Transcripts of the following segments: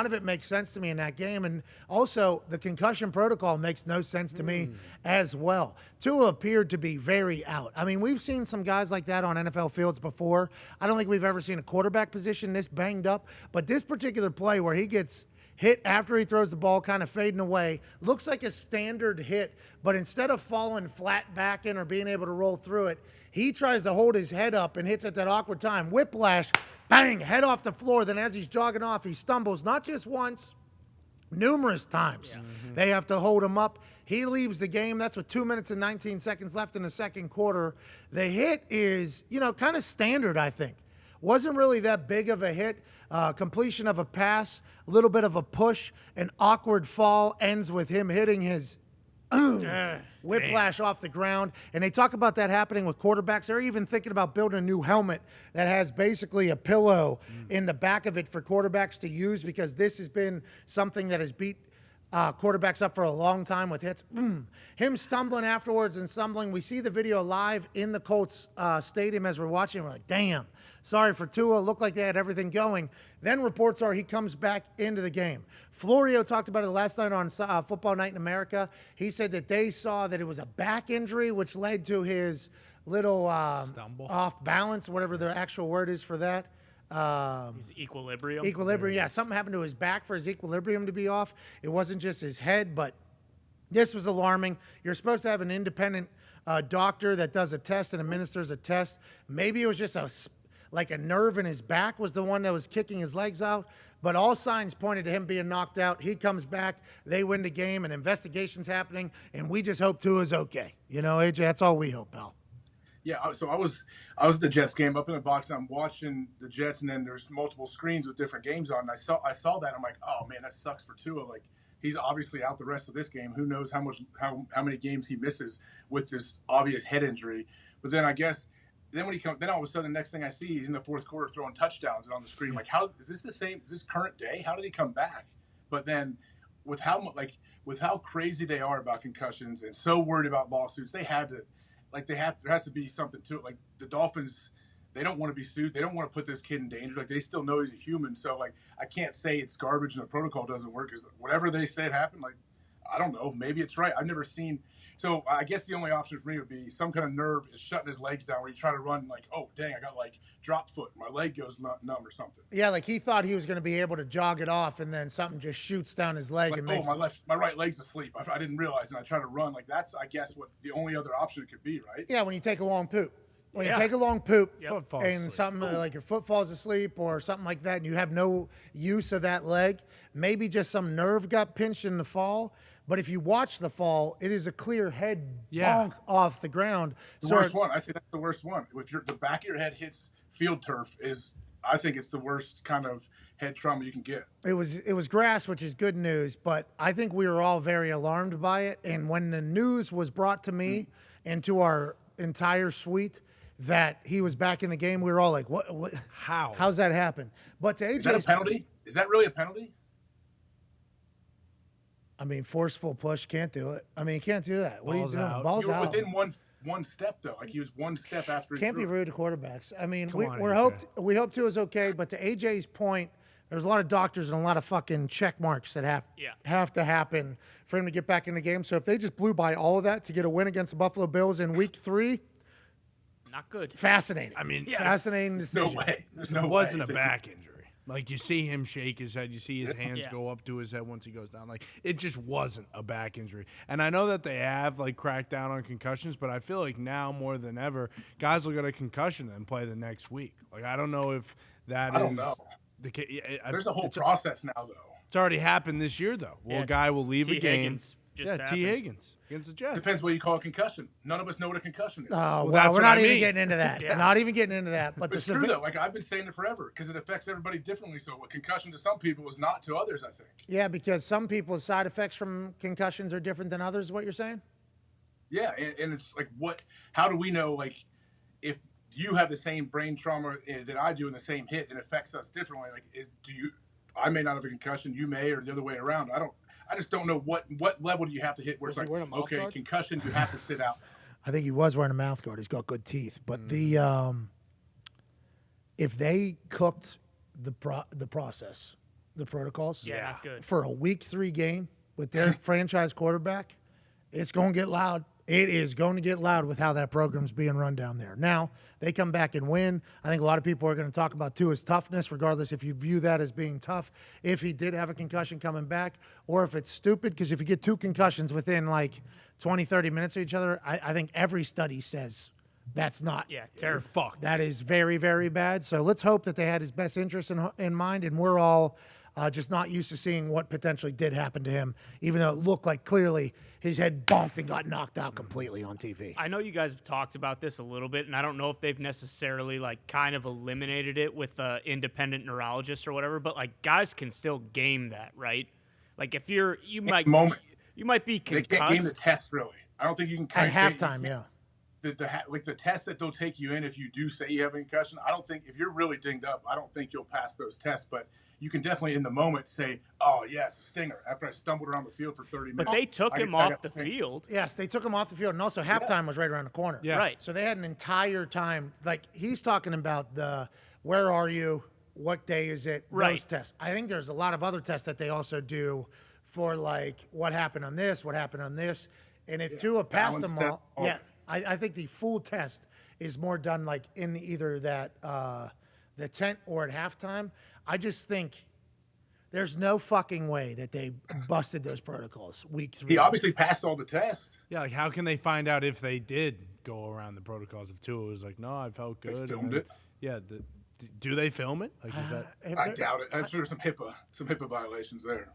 none of it makes sense to me in that game. And also, the concussion protocol makes no sense to me as well. Tua appeared to be very out. I mean, we've seen some guys like that on NFL fields before. I don't think we've ever seen a quarterback position this banged up. But this particular play where he gets hit after he throws the ball, kind of fading away, looks like a standard hit, but instead of falling flat back in or being able to roll through it, he tries to hold his head up and hits at that awkward time. Whiplash, bang, head off the floor. Then as he's jogging off, he stumbles, not just once, numerous times. They have to hold him up. He leaves the game. That's with 2 minutes and 19 seconds left in the second quarter. The hit is, kind of standard, I think. Wasn't really that big of a hit. Completion of a pass, a little bit of a push, an awkward fall, ends with him hitting his whiplash off the ground. And they talk about that happening with quarterbacks. They're even thinking about building a new helmet that has basically a pillow in the back of it for quarterbacks to use, because this has been something that has beat quarterbacks up for a long time with hits. Him stumbling afterwards and stumbling. We see the video live in the Colts stadium as we're watching. We're like, damn, sorry for Tua. Looked like they had everything going. Then reports are he comes back into the game. Florio talked about it last night on Football Night in America. He said that they saw that it was a back injury, which led to his little stumble, off balance, whatever the actual word is for that. His equilibrium. Equilibrium, yeah. Something happened to his back for his equilibrium to be off. It wasn't just his head, but this was alarming. You're supposed to have an independent doctor that does a test and administers a test. Maybe it was just like a nerve in his back was the one that was kicking his legs out. But all signs pointed to him being knocked out. He comes back. They win the game. An investigation's happening. And we just hope Tua's okay. AJ, that's all we hope, pal. Yeah, so I was at the Jets game up in the box. And I'm watching the Jets, and then there's multiple screens with different games on. And I saw that. I'm like, oh man, that sucks for Tua. Like, he's obviously out the rest of this game. Who knows how many games he misses with this obvious head injury. But then I guess then all of a sudden the next thing I see, he's in the fourth quarter throwing touchdowns on the screen. I'm like, how is this the same? Is this current day? How did he come back? But then with how crazy they are about concussions and so worried about lawsuits, there has to be something to it. Like the Dolphins, they don't want to be sued. They don't want to put this kid in danger. Like, they still know he's a human. So like, I can't say it's garbage and the protocol doesn't work, because whatever they said happened, like, I don't know, maybe it's right. I've never seen. So I guess the only option for me would be some kind of nerve is shutting his legs down, where you try to run like, oh dang, I got like drop foot, my leg goes numb or something. Yeah, like he thought he was going to be able to jog it off, and then something just shoots down his leg. Like, and makes my right leg's asleep. I didn't realize, and I try to run. Like, that's, I guess, what the only other option could be, right? Yeah, when you take a long poop. When you take a long poop falls and asleep. something like your foot falls asleep or something like that, and you have no use of that leg, maybe just some nerve got pinched in the fall. But if you watch the fall, it is a clear head bonk off the ground. The worst one. I say that's the worst one. If the back of your head hits field turf, I think it's the worst kind of head trauma you can get. It was grass, which is good news, but I think we were all very alarmed by it. And when the news was brought to me and to our entire suite that he was back in the game, we were all like, "What? How's that happen?" But to AJ's, is that a penalty? Is that really a penalty? I mean, forceful push, can't do it. I mean, you can't do that. What are you doing? Out. Ball's out. Within one step, though. Like, he was one step after. Can't be rude to quarterbacks. I mean, we AJ. hope Tua is okay. But to AJ's point, there's a lot of doctors and a lot of fucking check marks that have to happen for him to get back in the game. So if they just blew by all of that to get a win against the Buffalo Bills in Week 3, not good. Fascinating. I mean, fascinating decision. No way. There's no way. It wasn't a back injury. Like, you see him shake his head. You see his hands go up to his head once he goes down. Like, it just wasn't a back injury. And I know that they have, like, cracked down on concussions, but I feel like now more than ever, guys will get a concussion and play the next week. Like, I don't know if that is. I don't know. There's a whole process now, though. It's already happened this year, though. Well, a guy will leave a game. Higgins T. Higgins against the Jets. Depends what you call a concussion. None of us know what a concussion is. Oh, well, we're not even getting into that. Not even getting into that. But it's true, though. Like, I've been saying it forever, because it affects everybody differently. So a concussion to some people is not to others, I think. Yeah, because some people's side effects from concussions are different than others, is what you're saying? Yeah, and it's like, how do we know, like, if you have the same brain trauma that I do in the same hit, it affects us differently? Like, I may not have a concussion, you may, or the other way around. I just don't know what level do you have to hit where it's like, okay, concussion, you have to sit out. I think he was wearing a mouth guard. He's got good teeth. But if they cooked the process the protocols. Yeah, not good. For a week 3 game with their franchise quarterback, it's going to get loud. It is going to get loud with how that program's being run down there. Now, they come back and win. I think a lot of people are going to talk about Tua's toughness, regardless if you view that as being tough, if he did have a concussion coming back, or if it's stupid, because if you get 2 concussions within like 20, 30 minutes of each other, I think every study says that's not. Yeah, terrible. Fuck. That is very, very bad. So let's hope that they had his best interest in mind, and we're all just not used to seeing what potentially did happen to him, even though it looked like clearly his head bonked and got knocked out completely on TV. I know you guys have talked about this a little bit, and I don't know if they've necessarily like kind of eliminated it with the independent neurologist or whatever, but like guys can still game that, right? Like if you might be They concussed. can't game the test really. I don't think you can At halftime, yeah. The test that they'll take you in if you do say you have a concussion. I don't think if you're really dinged up, I don't think you'll pass those tests. But you can definitely in the moment say, "Oh yes, stinger." After I stumbled around the field for 30 minutes, But they took him off the field. Yes, they took him off the field, and also halftime was right around the corner. Yeah. Right. So they had an entire time. Like he's talking about the where are you, what day is it, Right. those tests. I think there's a lot of other tests that they also do for like what happened on this, what happened on this, and if Tua passed them balance all, test. I think the full test is more done like in either that the tent or at halftime. I just think. There's no fucking way that they busted those protocols week 3. He obviously passed all the tests. Yeah, like how can they find out if they did go around the protocols if Tua was like, no, I felt good. and filmed then- it. Yeah. Do they film it? Like, is that? I doubt it. I'm sure there's some HIPAA violations there.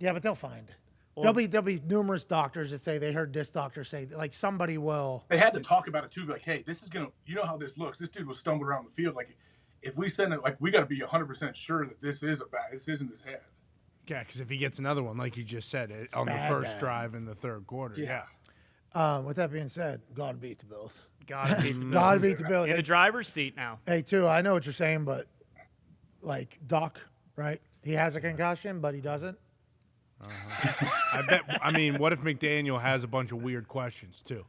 Yeah, but they'll find it. There'll be numerous doctors that say they heard this doctor say like somebody will. They had to talk about it too. Like, hey, this is gonna. You know how this looks. This dude was stumbling around the field. Like, if we send it, like, we got to be 100% sure that this isn't his head. Yeah, because if he gets another one, like you just said, on the bad, first bad. drive in the third quarter. Yeah. With that being said, gotta beat the Bills. Gotta beat the Gotta Bills. beat the Bills. In the driver's seat now. Hey, too, I know what you're saying, but like Doc, right? He has a concussion, but he doesn't. I bet. I mean, what if McDaniel has a bunch of weird questions too?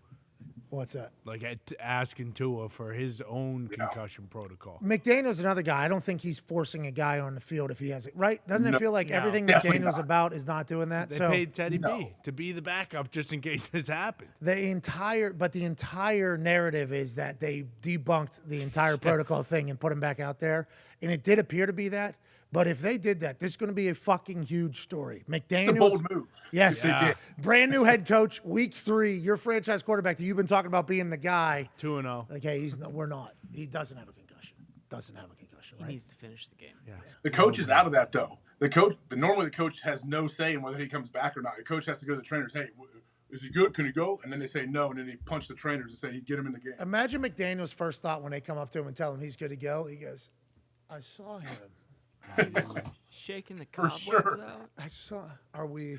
What's that? Like asking Tua for his own concussion protocol. McDaniel's another guy. I don't think he's forcing a guy on the field if he has it. Right? Doesn't it No. feel like No. everything Definitely McDaniel's not. about is not doing that? They so paid Teddy B to be the backup just in case this happened. the entire narrative is that they debunked the entire protocol thing and put him back out there. And it did appear to be that. But if they did that, this is going to be a fucking huge story. It's a McDaniel's. bold move. Yes, They did. brand new head coach, week 3, your franchise quarterback that you've been talking about being the guy. 2-0. Like, hey, we're not. He doesn't have a concussion. Doesn't have a concussion, He right? needs to finish the game. Yeah. The coach is out of that though. Normally the coach has no say in whether he comes back or not. The coach has to go to the trainers. Hey, is he good? Can he go? And then they say no, and then he punch the trainers and say get him in the game. Imagine McDaniel's first thought when they come up to him and tell him he's good to go. He goes, I saw him. Shaking the For cobwebs sure. out. I saw. Are we?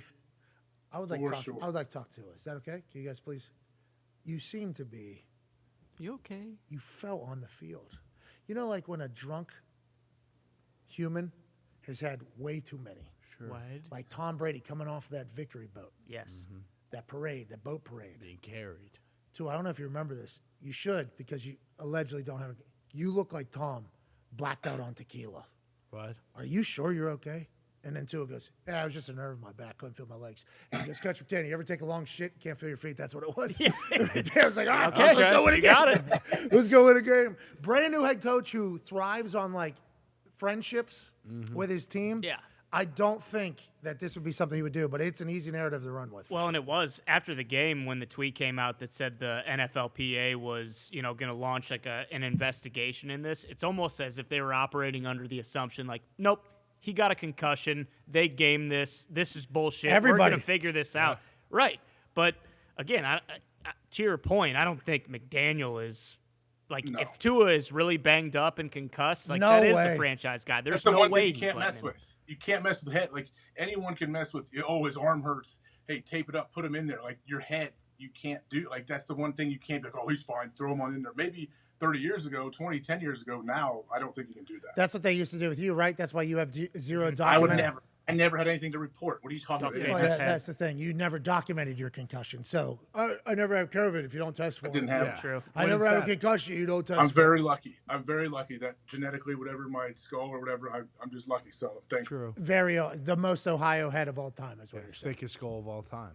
I would like For talk. sure. I would like to talk to us. Is that okay? Can you guys please? You seem to be. You okay? You fell on the field. You know, like when a drunk human has had way too many. What? Like Tom Brady coming off that victory boat, Yes. that parade, that boat parade. Being carried. Too, I don't know if you remember this. You should because you allegedly don't have. You look like Tom, blacked out on tequila. What? Are you sure you're okay? And then Tua goes, yeah, I was just a nerve in my back. Couldn't feel my legs. And he goes, Coach McDaniel, you ever take a long shit? You can't feel your feet. That's what it was. Yeah. I was like, all right, Okay, let's go win a you game. got it. Let's go win a game. Brand new head coach who thrives on like friendships with his team. Yeah. I don't think that this would be something he would do, but it's an easy narrative to run with. Well, and it was after the game when the tweet came out that said the NFLPA was, going to launch like an investigation in this. It's almost as if they were operating under the assumption like, nope, he got a concussion. They gamed this. This is bullshit. We're Everybody. going to figure this out. Right. But again, I, to your point, I don't think McDaniel is like No. if Tua is really banged up and concussed, like No that is way. the franchise guy. There's That's the no one way thing you he's can't letting mess him. with. You can't mess with the head. Like anyone can mess with. Oh, his arm hurts. Hey, tape it up. Put him in there. Like your head, you can't do. Like that's the one thing you can't be like. Oh, he's fine. Throw him on in there. Maybe 30 years ago, 10 years ago. Now I don't think you can do that. That's what they used to do with you, right? That's why you have zero document. I would never. I never had anything to report. What are you talking Duct about? tape. Well, his head. that's the thing. You never documented your concussion. So I never have COVID if you don't test for I it. didn't have Yeah. it. True. I When never is have a that? concussion. You don't test. I'm for very lucky. I'm very lucky that genetically, whatever my skull or whatever, I'm just lucky. So thanks. True. Very the most Ohio head of all time is what you're saying. Thickest skull of all time.